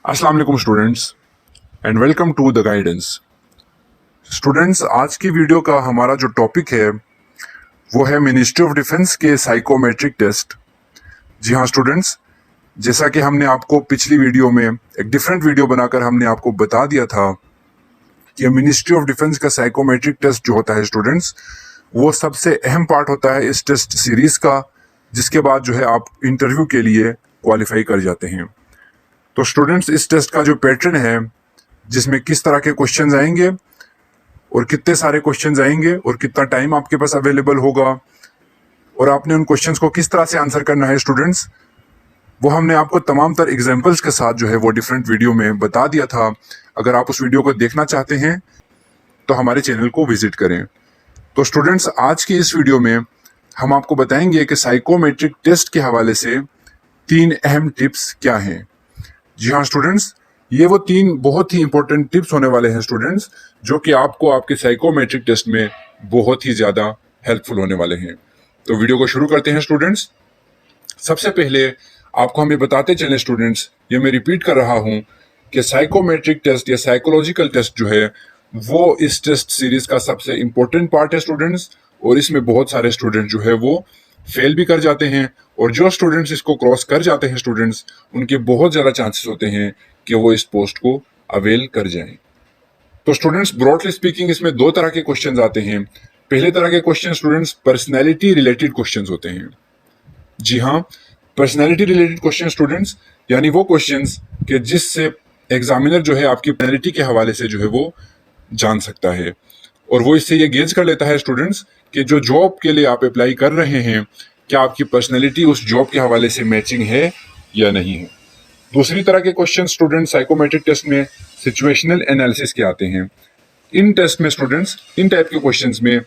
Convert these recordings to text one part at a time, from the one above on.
अस्सलाम वालेकुम students and welcome to the guidance. Students, आज की वीडियो का हमारा जो टॉपिक है वो है मिनिस्ट्री ऑफ डिफेंस के साइकोमेट्रिक टेस्ट। जी हाँ स्टूडेंट्स, जैसा कि हमने आपको पिछली वीडियो में एक डिफरेंट वीडियो बनाकर हमने आपको बता दिया था कि मिनिस्ट्री ऑफ डिफेंस का साइकोमेट्रिक टेस्ट जो होता है स्टूडेंट्स, वो सबसे अहम पार्ट होता है इस टेस्ट सीरीज का, जिसके बाद जो है आप इंटरव्यू के लिए क्वालिफाई कर जाते हैं। तो स्टूडेंट्स, इस टेस्ट का जो पैटर्न है, जिसमें किस तरह के क्वेश्चंस आएंगे और कितने सारे क्वेश्चंस आएंगे और कितना टाइम आपके पास अवेलेबल होगा और आपने उन क्वेश्चंस को किस तरह से आंसर करना है स्टूडेंट्स, वो हमने आपको तमाम तर एग्जांपल्स के साथ जो है वो डिफरेंट वीडियो में बता दिया था। अगर आप उस वीडियो को देखना चाहते हैं तो हमारे चैनल को विजिट करें। तो स्टूडेंट्स, आज की इस वीडियो में हम आपको बताएंगे कि साइकोमेट्रिक टेस्ट के हवाले से 3 अहम टिप्स क्या हैं। जी हाँ स्टूडेंट्स, ये वो 3 बहुत ही इंपॉर्टेंट टिप्स होने वाले हैं स्टूडेंट्स, जो कि आपको आपके साइकोमेट्रिक टेस्ट में बहुत ही ज़्यादा हेल्पफुल होने वाले हैं। तो वीडियो को शुरू करते हैं स्टूडेंट्स। सबसे पहले आपको हम ये बताते चलें स्टूडेंट्स, ये मैं रिपीट कर रहा हूँ कि साइकोमेट्रिक टेस्ट या साइकोलॉजिकल टेस्ट जो है वो इस टेस्ट सीरीज का सबसे इंपॉर्टेंट पार्ट है स्टूडेंट्स, और इसमें बहुत सारे स्टूडेंट जो है वो फेल भी कर जाते हैं, और जो स्टूडेंट्स इसको क्रॉस कर जाते हैं स्टूडेंट्स, उनके बहुत ज़्यादा चांसेस होते हैं कि वो इस पोस्ट को अवेल कर जाएं। तो स्टूडेंट्स, ब्रॉडली स्पीकिंग इसमें 2 तरह के क्वेश्चंस आते हैं। पहले तरह के question students personality related questions होते हैं। जी हाँ, पर्सनैलिटी रिलेटेड क्वेश्चन स्टूडेंट्स, यानी वो क्वेश्चंस कि जिससे एग्जामिनर जो है आपकी पर्सनैलिटी के हवाले से जो है वो जान सकता है, और वो इससे ये गेज कर लेता है स्टूडेंट्स कि जो जॉब के लिए आप अप्लाई कर रहे हैं, क्या आपकी पर्सनैलिटी उस जॉब के हवाले से मैचिंग है या नहीं है। दूसरी तरह के क्वेश्चन स्टूडेंट साइकोमेट्रिक टेस्ट में सिचुएशनल एनालिसिस के आते हैं। इन टेस्ट में स्टूडेंट्स, इन टाइप के क्वेश्चंस में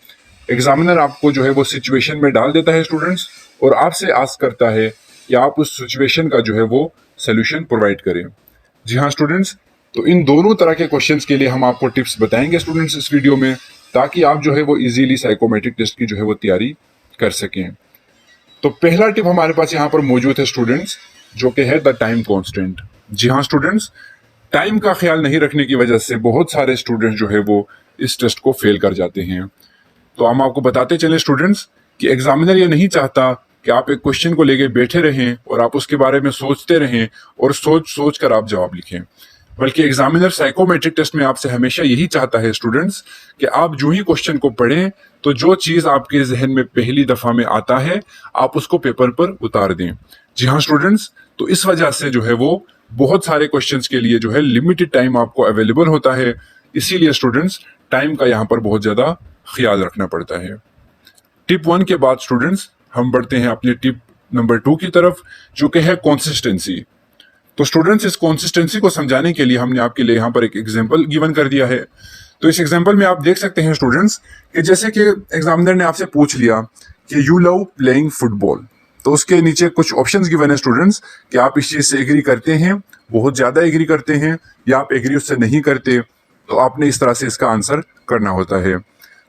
एग्जामिनर आपको जो है वो सिचुएशन में डाल देता है स्टूडेंट्स, और आपसे आस्क करता है कि आप उस सिचुएशन का जो है वो सोल्यूशन प्रोवाइड करें। जी हाँ स्टूडेंट्स, तो इन दोनों तरह के क्वेश्चंस के लिए हम आपको टिप्स बताएंगे स्टूडेंट्स इस वीडियो में, ताकि आप जो है वो इजीली साइकोमेट्रिक टेस्ट की जो है वो तैयारी कर सकें। तो पहला टिप हमारे पास यहाँ पर मौजूद है स्टूडेंट्स, जो कि है द टाइम कांस्टेंट। जी हाँ स्टूडेंट्स, टाइम का ख्याल नहीं रखने की वजह से बहुत सारे स्टूडेंट्स जो है वो इस टेस्ट को फेल कर जाते हैं। तो हम आपको बताते चले स्टूडेंट्स कि एग्जामिनर ये नहीं चाहता कि आप एक क्वेश्चन को लेके बैठे रहें और आप उसके बारे में सोचते रहें और सोच कर आप जवाब लिखें, बल्कि एग्जामिनर साइकोमेट्रिक टेस्ट में आपसे हमेशा यही चाहता है स्टूडेंट्स कि आप जो ही क्वेश्चन को पढ़ें तो जो चीज आपके जहन में पहली दफा में आता है आप उसको पेपर पर उतार दें। जी हाँ स्टूडेंट्स, तो इस वजह से जो है वो बहुत सारे क्वेश्चंस के लिए जो है लिमिटेड टाइम आपको अवेलेबल होता है, इसीलिए स्टूडेंट्स टाइम का यहाँ पर बहुत ज्यादा ख्याल रखना पड़ता है। टिप 1 के बाद स्टूडेंट्स हम बढ़ते हैं अपने टिप नंबर 2 की तरफ, जो कि है कंसिस्टेंसी। तो स्टूडेंट्स, इस कंसिस्टेंसी को समझाने के लिए हमने आपके लिए यहाँ पर एक एग्जांपल गिवन कर दिया है। तो इस एग्जांपल में आप देख सकते हैं स्टूडेंट्स कि जैसे कि एग्जामिनर ने आपसे पूछ लिया कि यू लव प्लेइंग फुटबॉल, तो उसके नीचे कुछ ऑप्शंस गिवन है स्टूडेंट्स कि आप इस चीज से एग्री करते हैं, बहुत ज्यादा एग्री करते हैं, या आप एग्री उससे नहीं करते। तो आपने इस तरह से इसका आंसर करना होता है।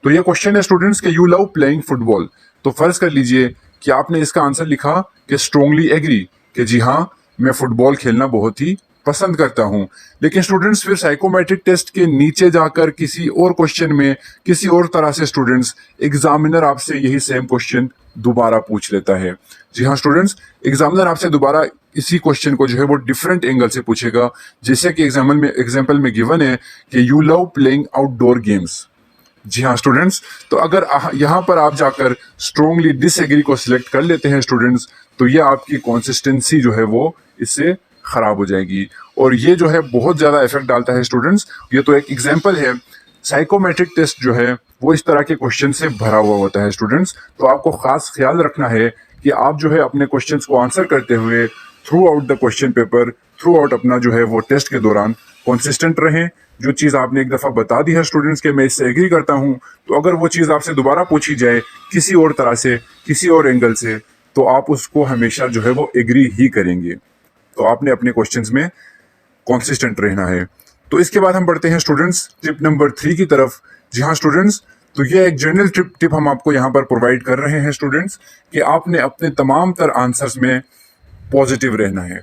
तो ये क्वेश्चन है स्टूडेंट्स कि यू लव प्लेइंग फुटबॉल, तो फर्ज कर लीजिए कि आपने इसका आंसर लिखा कि स्ट्रोंगली एग्री, कि जी हाँ मैं फुटबॉल खेलना बहुत ही पसंद करता हूं। लेकिन स्टूडेंट्स फिर साइकोमेट्रिक टेस्ट के नीचे जाकर किसी और क्वेश्चन में किसी और तरह से स्टूडेंट्स एग्जामिनर आपसे यही सेम क्वेश्चन दोबारा पूछ लेता है। जी हाँ स्टूडेंट्स, एग्जामिनर आपसे दोबारा इसी क्वेश्चन को जो है वो डिफरेंट एंगल से पूछेगा, जैसे कि एग्जाम्पल में गिवन है कि you love playing outdoor games. जी हाँ स्टूडेंट्स, तो अगर यहाँ पर आप जाकर स्ट्रोंगली डिसएग्री को सिलेक्ट कर लेते हैं स्टूडेंट्स, तो ये आपकी कंसिस्टेंसी जो है वो इससे खराब हो जाएगी, और ये जो है बहुत ज्यादा इफेक्ट डालता है स्टूडेंट्स। ये तो एक एग्जांपल है, साइकोमेट्रिक टेस्ट जो है वो इस तरह के क्वेश्चन से भरा हुआ होता है स्टूडेंट्स। तो आपको खास ख्याल रखना है कि आप जो है अपने क्वेश्चंस को आंसर करते हुए through out the question paper, through out अपना जो है वो टेस्ट के दौरान कंसिस्टेंट रहें। जो चीज आपने एक दफा बता दी है स्टूडेंट्स के मैं इससे एग्री करता हूं, तो अगर वो चीज आपसे दोबारा पूछी जाए किसी और तरह से, किसी और एंगल से, तो आप उसको हमेशा जो है वो एग्री ही करेंगे। तो आपने अपने क्वेश्चंस में कंसिस्टेंट रहना है। तो इसके बाद हम बढ़ते हैं स्टूडेंट्स टिप नंबर 3 की तरफ। जी हाँ स्टूडेंट्स, तो ये एक जनरल टिप हम आपको यहाँ पर प्रोवाइड कर रहे हैं स्टूडेंट्स, कि आपने अपने तमाम तर आंसर्स में पॉजिटिव रहना है।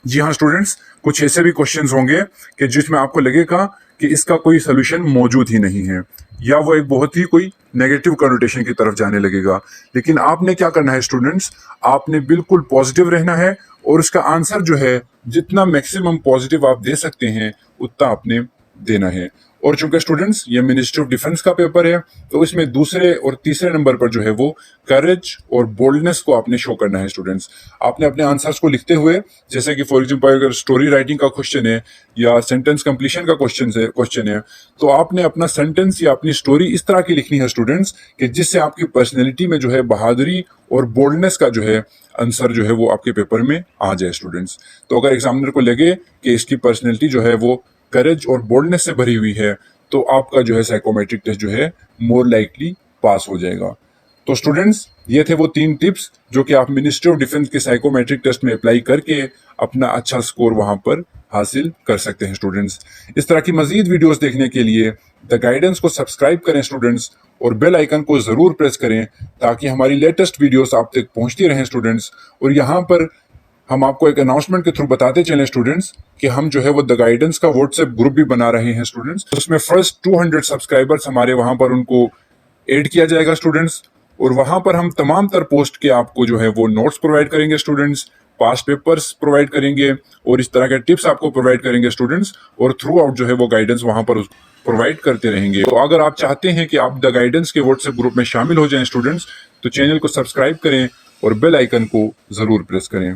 जी हाँ स्टूडेंट्स, कुछ ऐसे भी क्वेश्चंस होंगे कि जिसमें आपको लगेगा कि इसका कोई सोल्यूशन मौजूद ही नहीं है, या वो एक बहुत ही कोई नेगेटिव कनोटेशन की तरफ जाने लगेगा। लेकिन आपने क्या करना है स्टूडेंट्स, आपने बिल्कुल पॉजिटिव रहना है और उसका आंसर जो है जितना मैक्सिमम पॉजिटिव आप दे सकते हैं उतना आपने देना है। और चूंकि स्टूडेंट्स ये मिनिस्ट्री ऑफ डिफेंस का पेपर है, तो इसमें दूसरे और तीसरे नंबर पर जो है वो करेज और बोल्डनेस को आपने शो करना है। स्टूडेंट्स आपने अपने आंसर्स को लिखते हुए, जैसे कि फॉर एग्जांपल अगर स्टोरी राइटिंग का क्वेश्चन है या सेंटेंस कंप्लीशन का क्वेश्चन है, तो आपने अपना सेंटेंस या अपनी स्टोरी इस तरह की लिखनी है स्टूडेंट्स कि जिससे आपकी पर्सनैलिटी में जो है बहादुरी और बोल्डनेस का जो है आंसर जो है वो आपके पेपर में आ जाए। स्टूडेंट्स तो अगर एग्जामिनर को लगे कि इसकी पर्सनैलिटी जो है वो करेज और बोल्डनेस से भरी हुई है, तो आपका जो है साइकोमेट्रिक टेस्ट जो है मोर लाइकली पास हो जाएगा। तो स्टूडेंट्स ये थे वो 3 टिप्स जो कि आप मिनिस्ट्री ऑफ डिफेंस के साइकोमेट्रिक टेस्ट में अप्लाई करके अपना अच्छा स्कोर वहां पर हासिल कर सकते हैं। स्टूडेंट्स इस तरह की मजीद वीडियोस देखने के लिए द गाइडेंस को सब्सक्राइब करें स्टूडेंट्स, और बेल आइकन को जरूर प्रेस करें ताकि हमारी लेटेस्ट वीडियोस आप तक पहुंचती रहें स्टूडेंट्स। और यहाँ पर हम आपको एक अनाउंसमेंट के थ्रू बताते चलें स्टूडेंट्स कि हम जो है वो द गाइडेंस का व्हाट्सएप ग्रुप भी बना रहे हैं स्टूडेंट्स। उसमें फर्स्ट 200 सब्सक्राइबर्स हमारे वहां पर उनको ऐड किया जाएगा स्टूडेंट्स, और वहां पर हम तमाम तर पोस्ट के आपको जो है वो नोट्स प्रोवाइड करेंगे स्टूडेंट्स, पास्ट पेपर्स प्रोवाइड करेंगे और इस तरह के टिप्स आपको प्रोवाइड करेंगे स्टूडेंट्स, और थ्रू आउट जो है वो गाइडेंस वहां पर प्रोवाइड करते रहेंगे। तो अगर आप चाहते हैं कि आप द गाइडेंस के व्हाट्सएप ग्रुप में शामिल हो जाएं स्टूडेंट्स, तो चैनल को सब्सक्राइब करें और बेल आइकन को जरूर प्रेस करें।